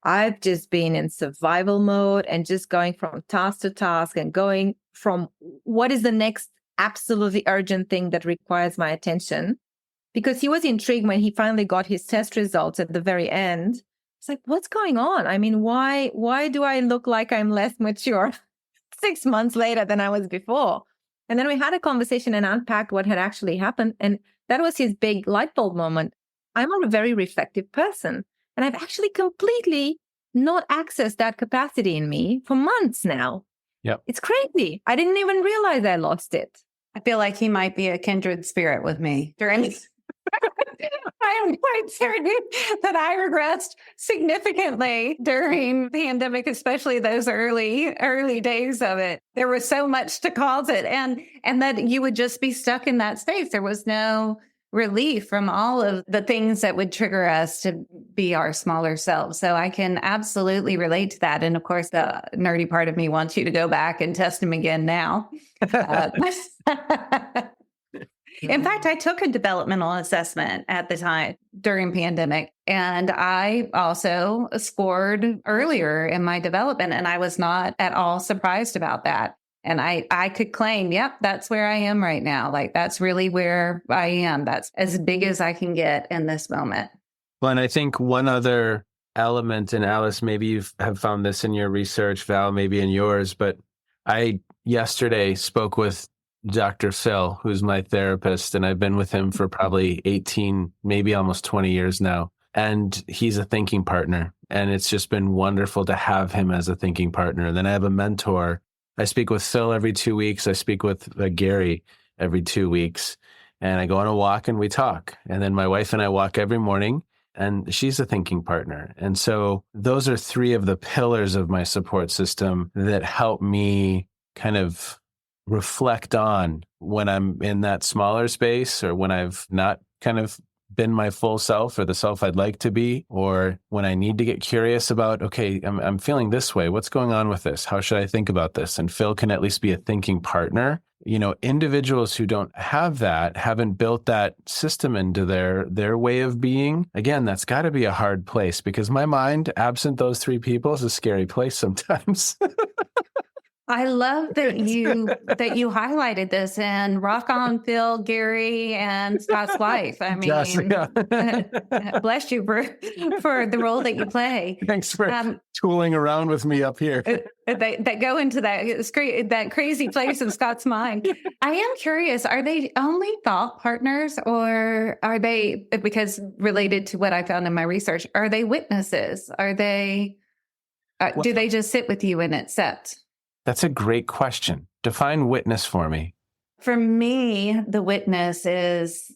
I've just been in survival mode and just going from task to task and going from what is the next absolutely urgent thing that requires my attention. Because he was intrigued when he finally got his test results at the very end. It's like, what's going on? I mean, why do I look like I'm less mature 6 months later than I was before? And then we had a conversation and unpacked what had actually happened. And that was his big light bulb moment. I'm a very reflective person, and I've actually completely not accessed that capacity in me for months now. Yep. It's crazy. I didn't even realize I lost it. I feel like he might be a kindred spirit with me during. I am quite certain that I regressed significantly during the pandemic, especially those early days of it. There was so much to cause it, and that you would just be stuck in that space. There was no relief from all of the things that would trigger us to be our smaller selves. So I can absolutely relate to that. And of course, the nerdy part of me wants you to go back and test him again now. In fact, I took a developmental assessment at the time during pandemic, and I also scored earlier in my development, and I was not at all surprised about that. And I could claim, yep, that's where I am right now. Like, that's really where I am. That's as big as I can get in this moment. Well, and I think one other element, and Alice, maybe you have found this in your research, Val, maybe in yours, but I yesterday spoke with Dr. Phil, who's my therapist, and I've been with him for probably 18, maybe almost 20 years now. And he's a thinking partner. And it's just been wonderful to have him as a thinking partner. And then I have a mentor. I speak with Phil every 2 weeks. I speak with Gary every 2 weeks. And I go on a walk and we talk. And then my wife and I walk every morning, and she's a thinking partner. And so those are three of the pillars of my support system that help me kind of reflect on when I'm in that smaller space, or when I've not kind of been my full self or the self I'd like to be, or when I need to get curious about, okay, I'm feeling this way. What's going on with this? How should I think about this? And Phil can at least be a thinking partner. You know, individuals who don't have that, haven't built that system into their way of being. Again, that's got to be a hard place, because my mind, absent those three people, is a scary place sometimes. I love that you highlighted this, and rock on Phil, Gary, and Scott's wife. I mean, Yes, yeah. Bless you for the role that you play. Thanks for tooling around with me up here. That go into that crazy place in Scott's mind. I am curious, are they only thought partners, or are they, because related to what I found in my research, are they witnesses? Are they, do they just sit with you and accept? That's a great question. Define witness for me. For me, the witness is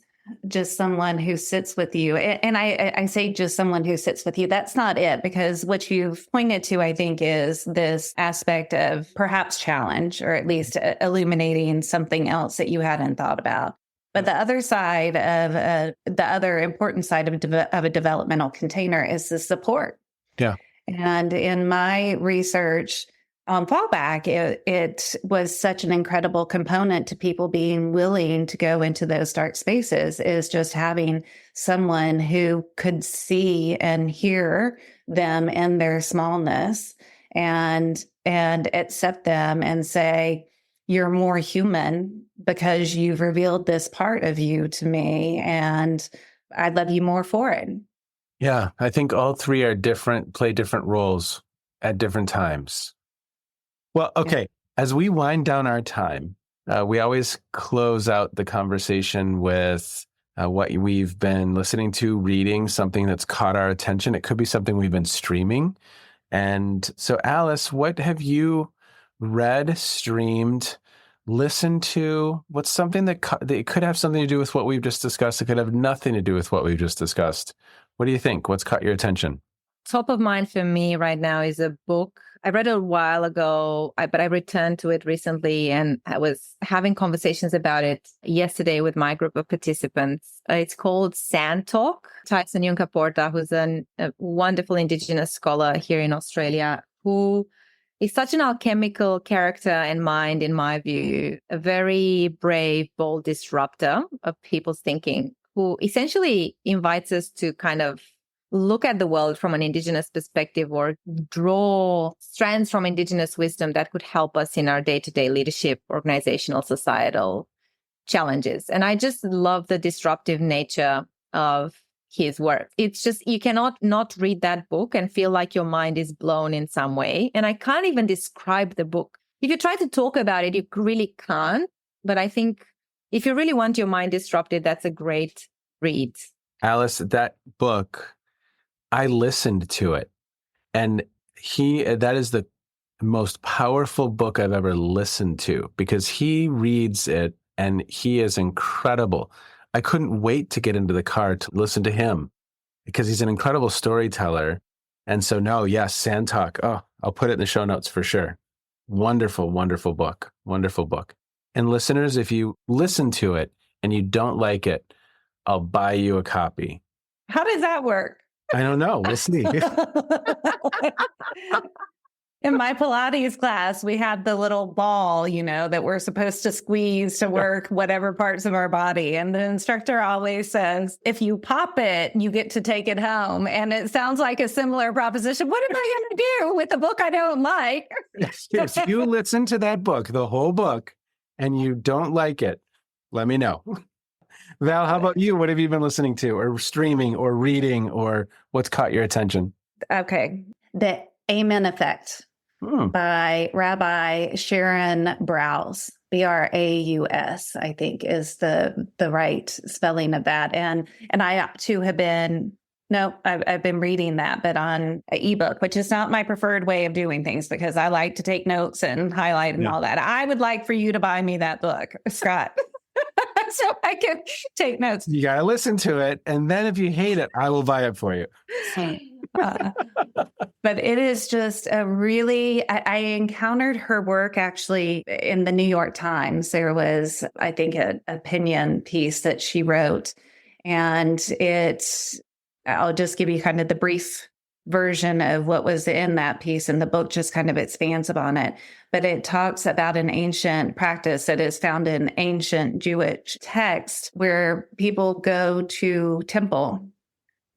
just someone who sits with you. And I say just someone who sits with you. That's not it, because what you've pointed to, I think, is this aspect of perhaps challenge, or at least illuminating something else that you hadn't thought about. But the other side of the other important side of a developmental container is the support. Yeah. And in my research on fallback, it was such an incredible component to people being willing to go into those dark spaces, is just having someone who could see and hear them in their smallness and accept them and say, you're more human because you've revealed this part of you to me, and I love you more for it. Yeah, I think all three are different, play different roles at different times. Well, okay. Yeah. As we wind down our time, we always close out the conversation with what we've been listening to, reading, something that's caught our attention. It could be something we've been streaming. And so, Alice, what have you read, streamed, listened to? What's something that could have something to do with what we've just discussed? It could have nothing to do with what we've just discussed. What do you think? What's caught your attention? Top of mind for me right now is a book I read a while ago, but I returned to it recently, and I was having conversations about it yesterday with my group of participants. It's called Sand Talk. Tyson Yunkaporta, who's a wonderful Indigenous scholar here in Australia, who is such an alchemical character and mind, in my view, a very brave, bold disruptor of people's thinking, who essentially invites us to kind of look at the world from an Indigenous perspective, or draw strands from Indigenous wisdom that could help us in our day-to-day leadership, organizational, societal challenges. And I just love the disruptive nature of his work. It's just, you cannot not read that book and feel like your mind is blown in some way. And I can't even describe the book. If you try to talk about it, you really can't. But I think if you really want your mind disrupted, that's a great read. Alice, that book, I listened to it, and that is the most powerful book I've ever listened to because he reads it and he is incredible. I couldn't wait to get into the car to listen to him because he's an incredible storyteller. And so, no, yes, Sand Talk. Oh, I'll put it in the show notes for sure. Wonderful, wonderful book. Wonderful book. And listeners, if you listen to it and you don't like it, I'll buy you a copy. How does that work? I don't know. We'll see. In my Pilates class, we had the little ball, that we're supposed to squeeze to work whatever parts of our body. And the instructor always says, if you pop it, you get to take it home. And it sounds like a similar proposition. What am I going to do with a book I don't like? If you listen to that book, the whole book, and you don't like it, let me know. Val, how about you? What have you been listening to or streaming or reading or what's caught your attention? Okay. The Amen Effect by Rabbi Sharon Brous. Braus, I think, is the right spelling of that. And I too have been, I've been reading that, but on an ebook, which is not my preferred way of doing things because I like to take notes and highlight and all that. I would like for you to buy me that book, Scott. So I can take notes. You got to listen to it. And then if you hate it, I will buy it for you. But it is just a really, I encountered her work actually in the New York Times. There was, I think, an opinion piece that she wrote. And I'll just give you kind of the brief version of what was in that piece, and the book just kind of expands upon it. But it talks about an ancient practice that is found in ancient Jewish text where people go to temple,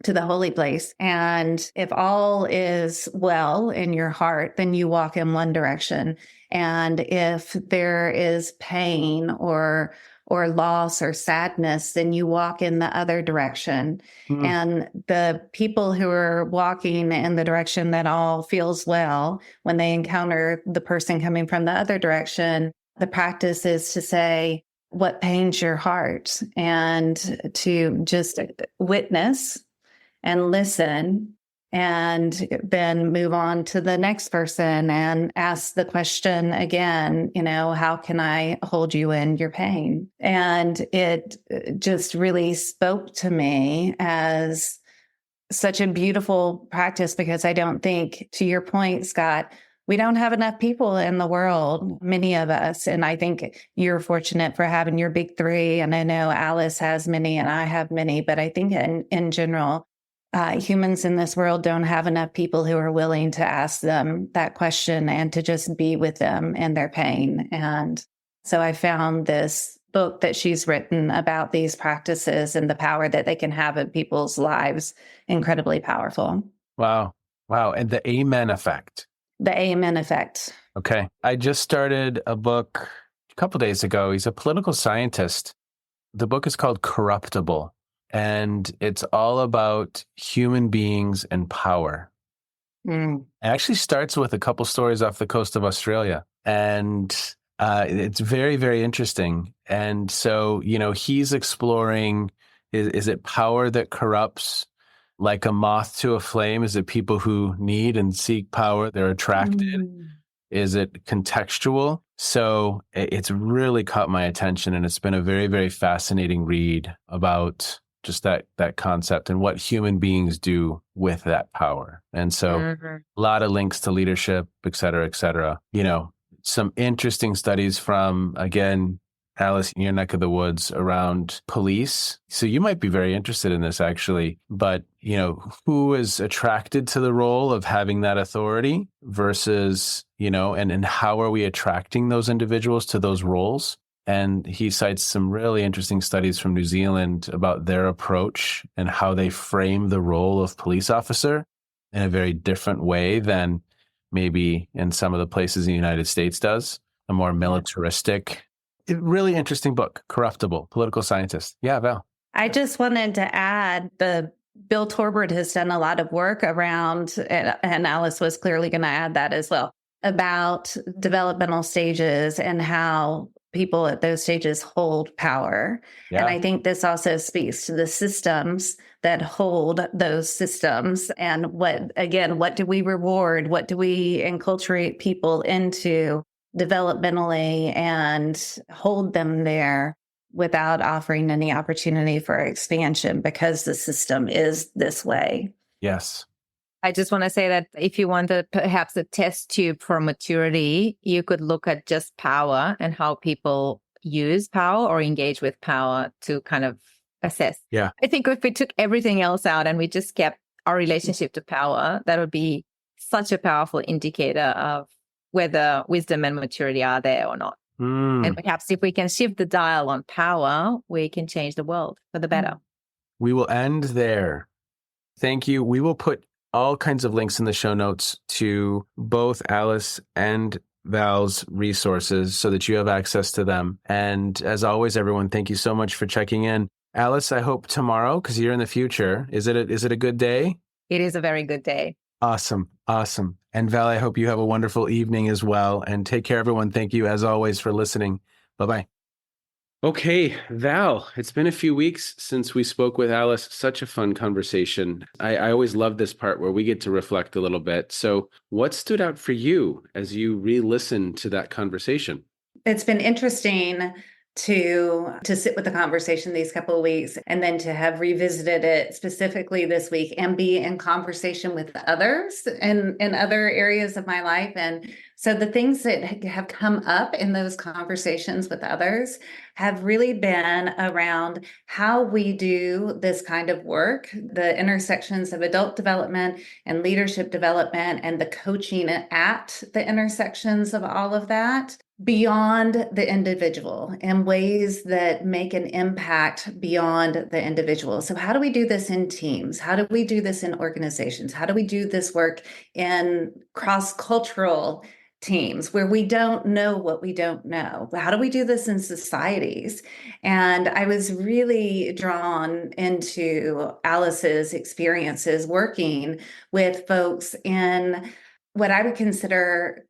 to the holy place. And if all is well in your heart, then you walk in one direction. And if there is pain or loss or sadness, then you walk in the other direction. Mm-hmm. And the people who are walking in the direction that all feels well, when they encounter the person coming from the other direction, the practice is to say, what pains your heart? And to just witness and listen, and then move on to the next person and ask the question again, how can I hold you in your pain? And it just really spoke to me as such a beautiful practice because I don't think, to your point, Scott, we don't have enough people in the world, many of us. And I think you're fortunate for having your big three. And I know Alice has many and I have many, but I think in general, humans in this world don't have enough people who are willing to ask them that question and to just be with them in their pain. And so I found this book that she's written about these practices and the power that they can have in people's lives incredibly powerful. Wow. And the Amen Effect. The Amen Effect. Okay. I just started a book a couple days ago. He's a political scientist. The book is called Corruptible. And it's all about human beings and power. It actually starts with a couple stories off the coast of Australia. And it's very, very interesting. And so, he's exploring, is it power that corrupts like a moth to a flame? Is it people who need and seek power? They're attracted. Is it contextual? So it's really caught my attention. And it's been a very, very fascinating read about just that concept and what human beings do with that power. And so a lot of links to leadership, et cetera, et cetera. Some interesting studies from, again, Alice, in your neck of the woods around police. So you might be very interested in this actually, but who is attracted to the role of having that authority versus, and how are we attracting those individuals to those roles? And he cites some really interesting studies from New Zealand about their approach and how they frame the role of police officer in a very different way than maybe in some of the places in the United States does, a more militaristic, really interesting book, Corruptible, political scientist. Yeah, Val. I just wanted to add Bill Torbert has done a lot of work around, and Alice was clearly going to add that as well, about developmental stages and how people at those stages hold power. Yeah. And I think this also speaks to the systems that hold those systems. And what do we reward? What do we enculturate people into developmentally and hold them there without offering any opportunity for expansion because the system is this way? Yes. I just want to say that if you wanted perhaps a test tube for maturity, you could look at just power and how people use power or engage with power to kind of assess. Yeah. I think if we took everything else out and we just kept our relationship to power, that would be such a powerful indicator of whether wisdom and maturity are there or not. And perhaps if we can shift the dial on power, we can change the world for the better. We will end there. Thank you. We will put all kinds of links in the show notes to both Alice and Val's resources so that you have access to them. And as always, everyone, thank you so much for checking in. Alice, I hope tomorrow, because you're in the future, is it a good day? It is a very good day. Awesome. And Val, I hope you have a wonderful evening as well. And take care, everyone. Thank you, as always, for listening. Bye-bye. Okay, Val, it's been a few weeks since we spoke with Alice. Such a fun conversation. I always love this part where we get to reflect a little bit. So what stood out for you as you re-listened to that conversation? It's been interesting to sit with the conversation these couple of weeks and then to have revisited it specifically this week and be in conversation with others in other areas of my life. And so the things that have come up in those conversations with others have really been around how we do this kind of work, the intersections of adult development and leadership development and the coaching at the intersections of all of that beyond the individual in ways that make an impact beyond the individual. So how do we do this in teams? How do we do this in organizations? How do we do this work in cross-cultural teams where we don't know what we don't know? How do we do this in societies? And I was really drawn into Alice's experiences working with folks in what I would consider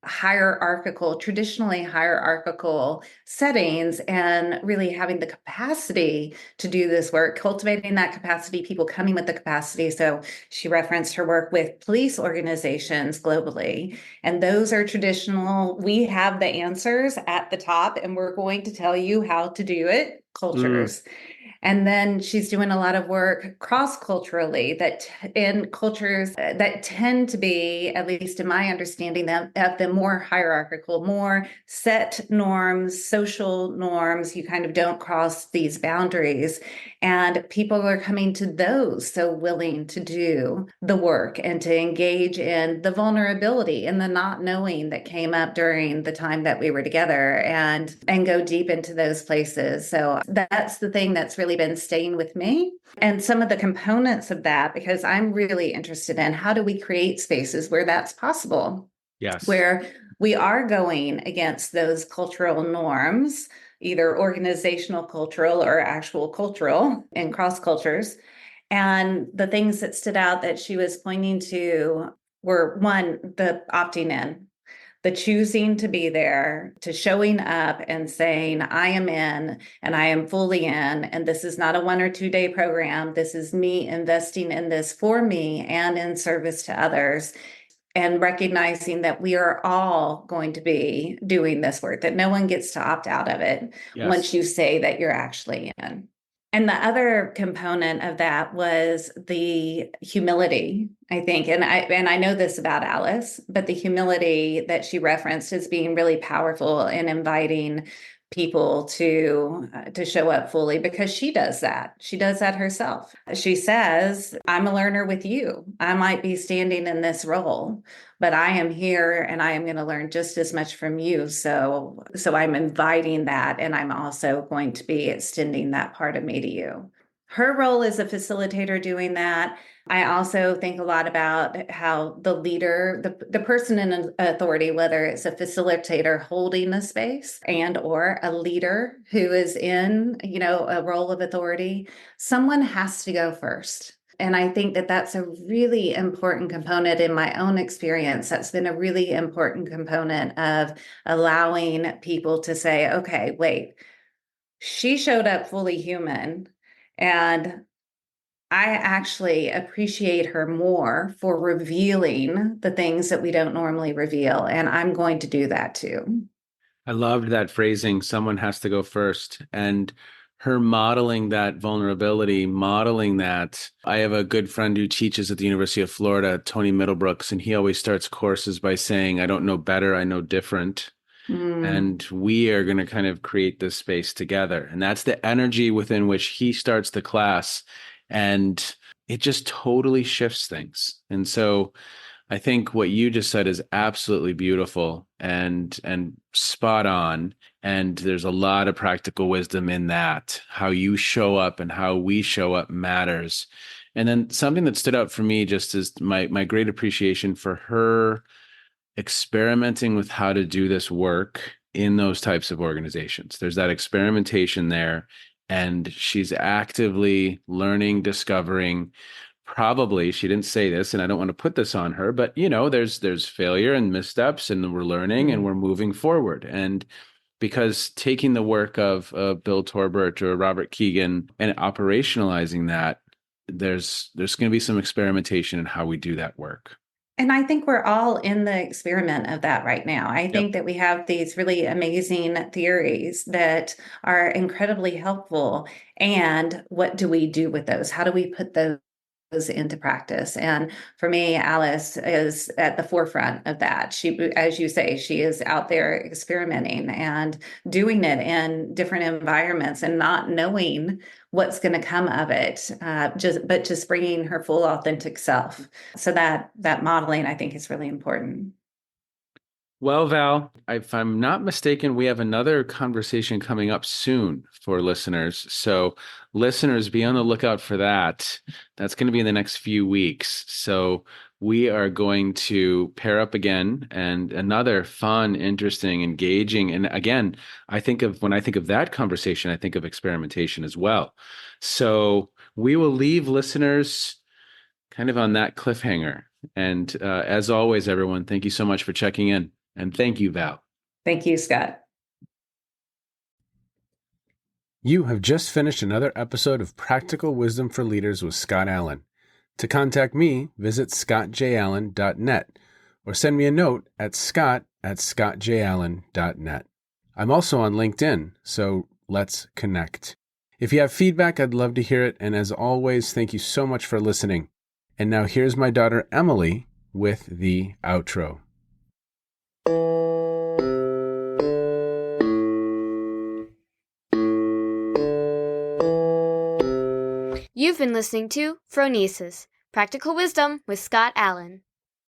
traditionally hierarchical settings, and really having the capacity to do this work, cultivating that capacity, people coming with the capacity. So she referenced her work with police organizations globally, and those are traditional. We have the answers at the top, and we're going to tell you how to do it, cultures. And then she's doing a lot of work cross-culturally in cultures that tend to be, at least in my understanding, of the more hierarchical, more set norms, social norms. You kind of don't cross these boundaries. And people are coming to those so willing to do the work and to engage in the vulnerability and the not knowing that came up during the time that we were together and go deep into those places. So that's the thing that's really been staying with me. And some of the components of that, because I'm really interested in how do we create spaces where that's possible? Yes. Where we are going against those cultural norms, either organizational cultural or actual cultural in cross cultures. And the things that stood out that she was pointing to were, one, the opting in, the choosing to be there, to showing up and saying, I am in and I am fully in. And this is not a 1 or 2 day program. This is me investing in this for me and in service to others. And recognizing that we are all going to be doing this work, that no one gets to opt out of it once you say that you're actually in. And the other component of that was the humility, I think. And I know this about Alice, but the humility that she referenced as being really powerful in inviting people to show up fully, because she does that. She does that herself. She says, I'm a learner with you. I might be standing in this role, but I am here and I am going to learn just as much from you. So I'm inviting that, and I'm also going to be extending that part of me to you. Her role as a facilitator doing that. I also think a lot about how the leader, the person in authority, whether it's a facilitator holding the space and or a leader who is in, a role of authority, someone has to go first. And I think that that's a really important component in my own experience. That's been a really important component of allowing people to say, okay, wait, she showed up fully human. And I actually appreciate her more for revealing the things that we don't normally reveal. And I'm going to do that too. I loved that phrasing, someone has to go first. And her modeling that vulnerability, modeling that. I have a good friend who teaches at the University of Florida, Tony Middlebrooks, and he always starts courses by saying, I don't know better, I know different. And we are going to kind of create this space together. And that's the energy within which he starts the class. And it just totally shifts things. And so I think what you just said is absolutely beautiful and spot on. And there's a lot of practical wisdom in that. How you show up and how we show up matters. And then something that stood out for me just is my great appreciation for her experimenting with how to do this work in those types of organizations. There's that experimentation there, and she's actively learning, discovering. Probably she didn't say this, and I don't want to put this on her, but there's failure and missteps, and we're learning and we're moving forward. And because taking the work of Bill Torbert or Robert Keegan and operationalizing that, there's going to be some experimentation in how we do that work. And I think we're all in the experiment of that right now. I think that we have these really amazing theories that are incredibly helpful. And what do we do with those? How do we put those into practice? And for me, Alice is at the forefront of that. She, as you say, she is out there experimenting and doing it in different environments and not knowing what's going to come of it, just bringing her full authentic self. So that modeling, I think, is really important. Well, Val, if I'm not mistaken, we have another conversation coming up soon for listeners. So listeners, be on the lookout for that. That's going to be in the next few weeks. So we are going to pair up again, and another fun, interesting, engaging. And again, when I think of that conversation, I think of experimentation as well. So we will leave listeners kind of on that cliffhanger. And as always, everyone, thank you so much for checking in. And thank you, Val. Thank you, Scott. You have just finished another episode of Practical Wisdom for Leaders with Scott Allen. To contact me, visit scottjallen.net or send me a note at scott@scottjallen.net. I'm also on LinkedIn, so let's connect. If you have feedback, I'd love to hear it. And as always, thank you so much for listening. And now here's my daughter, Emily, with the outro. You've been listening to Phronesis, Practical Wisdom with Scott Allen.